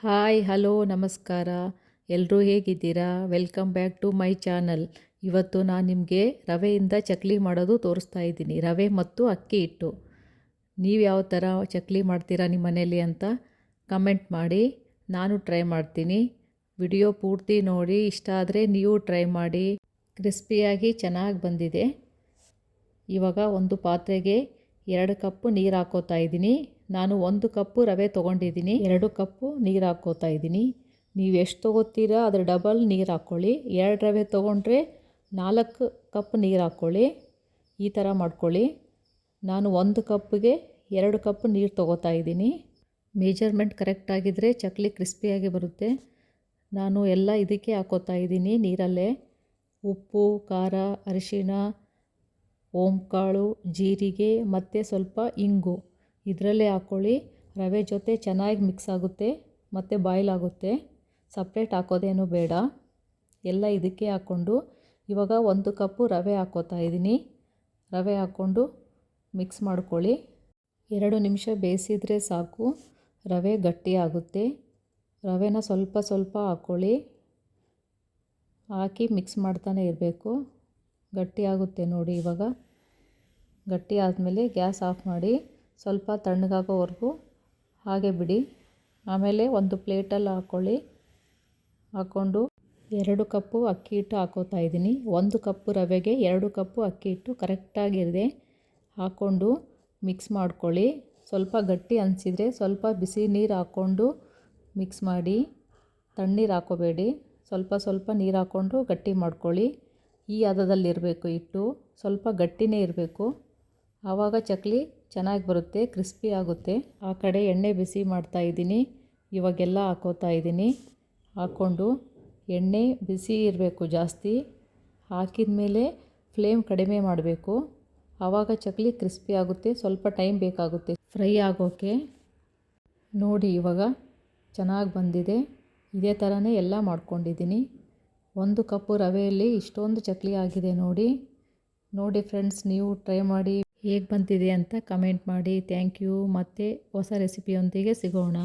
Hi hello ನಮಸ್ಕಾರ. ಎಲ್ಲರೂ ಹೇಗಿದ್ದೀರಾ? Welcome back to my channel. ಇವತ್ತು ನಾನು ನಿಮಗೆ ರವೆಯಿಂದ ಚಕ್ಲಿ ಮಾಡೋದು ತೋರಿಸ್ತಾ ಇದ್ದೀನಿ. ರವೆ ಮತ್ತು ಅಕ್ಕಿ ಹಿಟ್ಟು. ನೀವು ಯಾವ ಥರ ಚಕ್ಲಿ ಮಾಡ್ತೀರಾ ನಿಮ್ಮ ಮನೇಲಿ ಅಂತ ಕಮೆಂಟ್ ಮಾಡಿ. ನಾನು ಟ್ರೈ ಮಾಡ್ತೀನಿ. ವಿಡಿಯೋ ಪೂರ್ತಿ ನೋಡಿ, ಇಷ್ಟ ಆದರೆ ನೀವು ಟ್ರೈ ಮಾಡಿ. ಕ್ರಿಸ್ಪಿಯಾಗಿ ಚೆನ್ನಾಗಿ ಬಂದಿದೆ. ಇವಾಗ ಒಂದು ಪಾತ್ರೆಗೆ 2 ಕಪ್ಪು ನೀರು ಹಾಕೋತಾ ಇದ್ದೀನಿ. ನಾನು 1 ಕಪ್ಪು ರವೆ ತೊಗೊಂಡಿದ್ದೀನಿ, 2 ಕಪ್ಪು ನೀರು ಹಾಕ್ಕೋತಾ ಇದ್ದೀನಿ. ನೀವು ಎಷ್ಟು ತೊಗೋತೀರಾ ಅದ್ರ ಡಬಲ್ ನೀರು ಹಾಕ್ಕೊಳ್ಳಿ. 2 ರವೆ ತೊಗೊಂಡ್ರೆ 4 ಕಪ್ ನೀರು ಹಾಕ್ಕೊಳ್ಳಿ. ಈ ಥರ ಮಾಡ್ಕೊಳ್ಳಿ. ನಾನು 1 ಕಪ್ಪಿಗೆ 2 ಕಪ್ ನೀರು ತೊಗೋತಾ ಇದ್ದೀನಿ. ಮೆಜರ್ಮೆಂಟ್ ಕರೆಕ್ಟಾಗಿದ್ದರೆ ಚಕ್ಲಿ ಕ್ರಿಸ್ಪಿಯಾಗಿ ಬರುತ್ತೆ. ನಾನು ಎಲ್ಲ ಇದಕ್ಕೆ ಹಾಕ್ಕೋತಾ ಇದ್ದೀನಿ ನೀರಲ್ಲೇ. ಉಪ್ಪು, ಖಾರ, ಅರಿಶಿಣ, ಓಂಕಾಳು, ಜೀರಿಗೆ ಮತ್ತು ಸ್ವಲ್ಪ ಇಂಗು ಇದರಲ್ಲೇ ಹಾಕ್ಕೊಳ್ಳಿ. ರವೆ ಜೊತೆ ಚೆನ್ನಾಗಿ ಮಿಕ್ಸ್ ಆಗುತ್ತೆ ಮತ್ತು ಬಾಯ್ಲ್ ಆಗುತ್ತೆ. ಸಪ್ರೇಟ್ ಹಾಕೋದೇನು ಬೇಡ. ಎಲ್ಲ ಇದಕ್ಕೆ ಹಾಕ್ಕೊಂಡು ಇವಾಗ 1 ಕಪ್ಪು ರವೆ ಹಾಕ್ಕೋತಾ ಇದ್ದೀನಿ. ರವೆ ಹಾಕ್ಕೊಂಡು ಮಿಕ್ಸ್ ಮಾಡ್ಕೊಳ್ಳಿ. 2 ನಿಮಿಷ ಬೇಯಿಸಿದರೆ ಸಾಕು. ರವೆ ಗಟ್ಟಿ ಆಗುತ್ತೆ. ರವೆನ ಸ್ವಲ್ಪ ಸ್ವಲ್ಪ ಹಾಕ್ಕೊಳ್ಳಿ. ಹಾಕಿ ಮಿಕ್ಸ್ ಮಾಡ್ತಾನೆ ಇರಬೇಕು. ಗಟ್ಟಿ ಆಗುತ್ತೆ ನೋಡಿ. ಇವಾಗ ಗಟ್ಟಿ ಆದಮೇಲೆ ಗ್ಯಾಸ್ ಆಫ್ ಮಾಡಿ ಸ್ವಲ್ಪ ತಣ್ಣಗಾಗೋವರೆಗೂ ಹಾಗೆ ಬಿಡಿ. ಆಮೇಲೆ ಒಂದು ಪ್ಲೇಟಲ್ಲಿ ಹಾಕ್ಕೊಳ್ಳಿ. ಹಾಕ್ಕೊಂಡು 2 ಕಪ್ಪು ಅಕ್ಕಿ ಹಿಟ್ಟು ಹಾಕ್ಕೋತಾ ಇದ್ದೀನಿ. 1 ಕಪ್ಪು ರವೆಗೆ 2 ಕಪ್ಪು ಅಕ್ಕಿ ಹಿಟ್ಟು ಕರೆಕ್ಟಾಗಿದೆ. ಹಾಕ್ಕೊಂಡು ಮಿಕ್ಸ್ ಮಾಡ್ಕೊಳ್ಳಿ. ಸ್ವಲ್ಪ ಗಟ್ಟಿ ಅನಿಸಿದರೆ ಸ್ವಲ್ಪ ಬಿಸಿ ನೀರು ಹಾಕ್ಕೊಂಡು ಮಿಕ್ಸ್ ಮಾಡಿ. ತಣ್ಣೀರು ಹಾಕ್ಕೋಬೇಡಿ. ಸ್ವಲ್ಪ ಸ್ವಲ್ಪ ನೀರು ಹಾಕ್ಕೊಂಡು ಗಟ್ಟಿ ಮಾಡ್ಕೊಳ್ಳಿ. ಈ ಹದದಲ್ಲಿರಬೇಕು ಹಿಟ್ಟು. ಸ್ವಲ್ಪ ಗಟ್ಟಿನೇ ಇರಬೇಕು. ಆವಾಗ ಚಕ್ಲಿ ಚೆನ್ನಾಗಿ ಬರುತ್ತೆ, ಕ್ರಿಸ್ಪಿ ಆಗುತ್ತೆ. ಆ ಕಡೆ ಎಣ್ಣೆ ಬಿಸಿ ಮಾಡ್ತಾ ಇದ್ದೀನಿ. ಇವಾಗೆಲ್ಲ ಹಾಕ್ಕೋತಾ ಇದ್ದೀನಿ. ಹಾಕ್ಕೊಂಡು ಎಣ್ಣೆ ಬಿಸಿ ಇರಬೇಕು ಜಾಸ್ತಿ. ಹಾಕಿದ ಮೇಲೆ ಫ್ಲೇಮ್ ಕಡಿಮೆ ಮಾಡಬೇಕು. ಆವಾಗ ಚಕ್ಲಿ ಕ್ರಿಸ್ಪಿ ಆಗುತ್ತೆ. ಸ್ವಲ್ಪ ಟೈಮ್ ಬೇಕಾಗುತ್ತೆ ಫ್ರೈ ಆಗೋಕ್ಕೆ. ನೋಡಿ ಇವಾಗ ಚೆನ್ನಾಗಿ ಬಂದಿದೆ. ಇದೇ ಥರನೇ ಎಲ್ಲ ಮಾಡ್ಕೊಂಡಿದ್ದೀನಿ. 1 ಕಪ್ಪು ರವೆಯಲ್ಲಿ ಇಷ್ಟೊಂದು ಚಕ್ಲಿ ಆಗಿದೆ ನೋಡಿ. ನೋಡಿ ಫ್ರೆಂಡ್ಸ್, ನೀವು ಟ್ರೈ ಮಾಡಿ. ಹೇಗೆ ಬಂದಿದೆ ಅಂತ ಕಮೆಂಟ್ ಮಾಡಿ. Thank you. ಮತ್ತೆ ಹೊಸ ರೆಸಿಪಿಯೊಂದಿಗೆ ಸಿಗೋಣ.